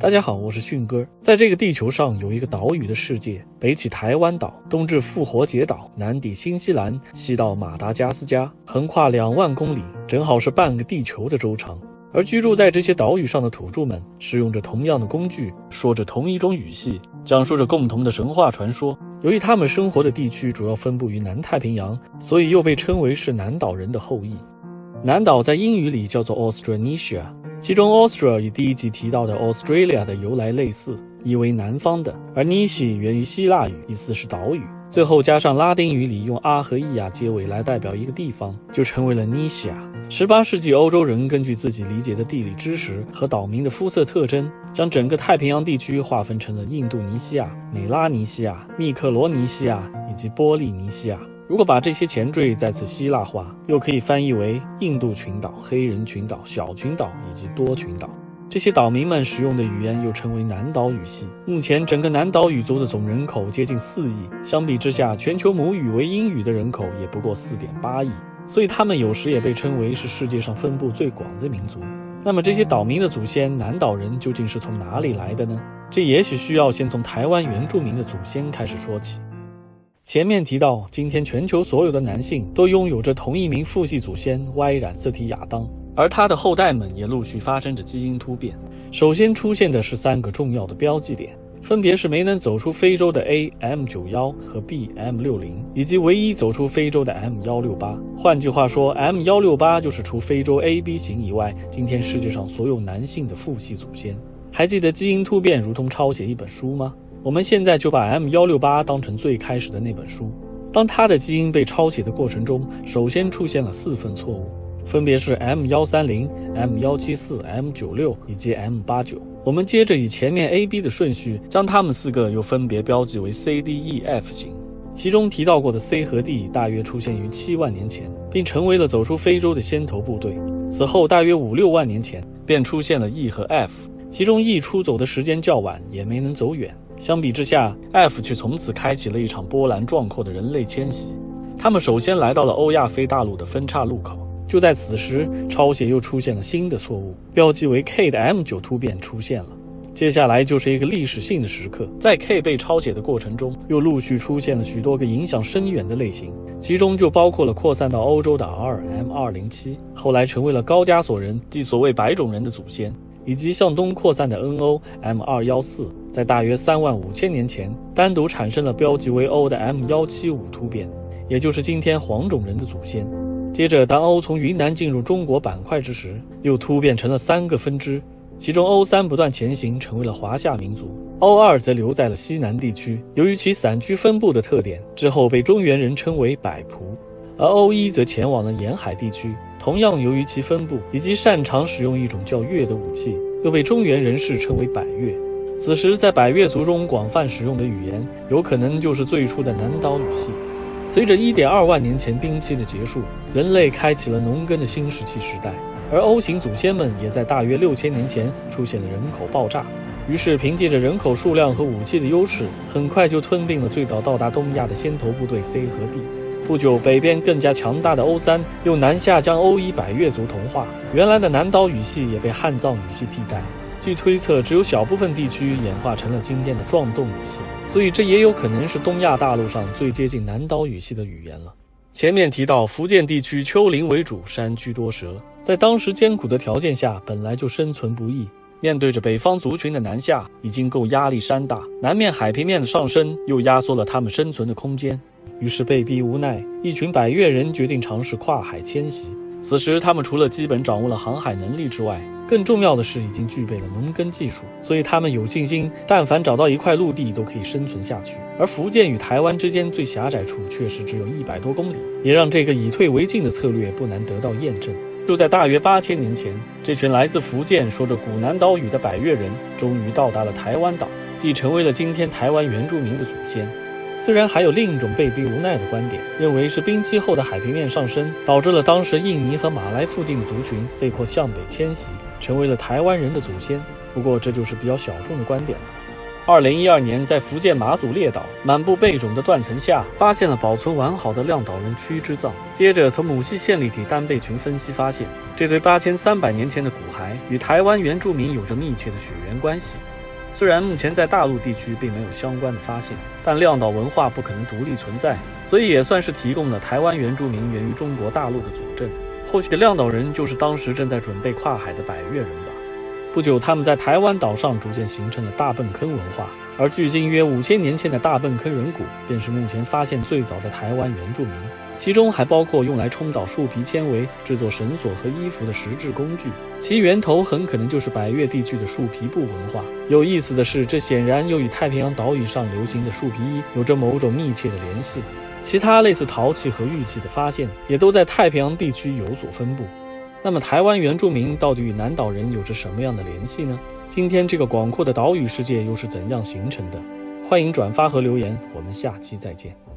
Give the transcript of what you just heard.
大家好，我是迅哥。在这个地球上有一个岛屿的世界，北起台湾岛，东至复活节岛，南抵新西兰，西到马达加斯加，横跨2万公里，正好是半个地球的周长。而居住在这些岛屿上的土著们，使用着同样的工具，说着同一种语系，讲述着共同的神话传说。由于他们生活的地区主要分布于南太平洋，所以又被称为是南岛人的后裔。南岛在英语里叫做 Austronesia，其中 Austro 与第一集提到的 Australia 的由来类似，意为南方的，而 Nishi 源于希腊语，意思是岛屿，最后加上拉丁语里用阿和伊亚结尾来代表一个地方，就成为了 Nisia。18世纪欧洲人根据自己理解的地理知识和岛民的肤色特征，将整个太平洋地区划分成了印度尼西亚、美拉尼西亚、密克罗尼西亚以及波利尼西亚。如果把这些前缀再次希腊化，又可以翻译为印度群岛、黑人群岛、小群岛以及多群岛。这些岛民们使用的语言又称为南岛语系。目前整个南岛语族的总人口接近4亿，相比之下，全球母语为英语的人口也不过4.8亿，所以他们有时也被称为是世界上分布最广的民族。那么这些岛民的祖先南岛人究竟是从哪里来的呢？这也许需要先从台湾原住民的祖先开始说起。前面提到，今天全球所有的男性都拥有着同一名父系祖先 Y 染色体亚当，而他的后代们也陆续发生着基因突变。首先出现的是3个重要的标记点，分别是没能走出非洲的 AM91 和 BM60， 以及唯一走出非洲的 M168。换句话说， M168 就是除非洲 AB 型以外，今天世界上所有男性的父系祖先。还记得基因突变如同抄写一本书吗？我们现在就把 M168 当成最开始的那本书。当它的基因被抄写的过程中，首先出现了4份错误，分别是 M130、M174、M96 以及 M89。我们接着以前面 AB 的顺序，将它们4个又分别标记为 CD、E、F 型。其中提到过的 C 和 D 大约出现于7万年前，并成为了走出非洲的先头部队。此后大约5、6万年前，便出现了 E 和 F， 其中 E 出走的时间较晚，也没能走远。相比之下 ，F 却从此开启了一场波澜壮阔的人类迁徙。他们首先来到了欧亚非大陆的分岔路口，就在此时，抄写又出现了新的错误，标记为 K 的 M9 突变出现了。接下来就是一个历史性的时刻，在 K 被抄写的过程中，又陆续出现了许多个影响深远的类型，其中就包括了扩散到欧洲的 R、M207， 后来成为了高加索人，即所谓白种人的祖先。以及向东扩散的 NO M214， 在大约35000年前单独产生了标记为 O 的 M175 突变，也就是今天黄种人的祖先。接着当 O 从云南进入中国板块之时，又突变成了3个分支，其中 O3 不断前行成为了华夏民族， O2 则留在了西南地区，由于其散居分布的特点，之后被中原人称为百仆，而 O1 则前往了沿海地区，同样由于其分布以及擅长使用一种叫越的武器，又被中原人士称为百越。此时在百越族中广泛使用的语言，有可能就是最初的南岛语系。随着 1.2 万年前冰期的结束，人类开启了农耕的新石器时代，而 O 型祖先们也在大约6000年前出现了人口爆炸。于是凭借着人口数量和武器的优势，很快就吞并了最早到达东亚的先头部队 C 和 D。不久，北边更加强大的 O3 又南下将 O1 百越族同化，原来的南岛语系也被汉藏语系替代。据推测，只有小部分地区演化成了今天的壮动语系，所以这也有可能是东亚大陆上最接近南岛语系的语言了。前面提到福建地区丘陵为主，山居多蛇，在当时艰苦的条件下本来就生存不易，面对着北方族群的南下已经够压力山大，南面海平面的上升又压缩了他们生存的空间。于是被逼无奈，一群百越人决定尝试跨海迁徙。此时他们除了基本掌握了航海能力之外，更重要的是已经具备了农耕技术，所以他们有信心但凡找到一块陆地都可以生存下去。而福建与台湾之间最狭窄处确实只有100多公里，也让这个以退为进的策略不难得到验证。就在大约8000年前，这群来自福建说着古南岛语的百越人终于到达了台湾岛，既成为了今天台湾原住民的祖先。虽然还有另一种被逼无奈的观点，认为是冰期后的海平面上升导致了当时印尼和马来附近的族群被迫向北迁徙，成为了台湾人的祖先，不过这就是比较小众的观点了。2012年，在福建马祖列岛满布贝种的断层下，发现了保存完好的亮岛人躯之葬。接着从母系线粒体单倍群分析发现，这对8300年前的骨骸与台湾原住民有着密切的血缘关系。虽然目前在大陆地区并没有相关的发现，但亮岛文化不可能独立存在，所以也算是提供了台湾原住民源于中国大陆的佐证。或许亮岛人就是当时正在准备跨海的百越人吧。不久，他们在台湾岛上逐渐形成了大粪坑文化，而距今约5000年前的大粪坑人骨，便是目前发现最早的台湾原住民。其中还包括用来冲倒树皮纤维、制作绳索和衣服的石质工具，其源头很可能就是百越地区的树皮布文化。有意思的是，这显然又与太平洋岛屿上流行的树皮衣有着某种密切的联系。其他类似陶器和玉器的发现，也都在太平洋地区有所分布。那么，台湾原住民到底与南岛人有着什么样的联系呢？今天这个广阔的岛屿世界又是怎样形成的？欢迎转发和留言，我们下期再见。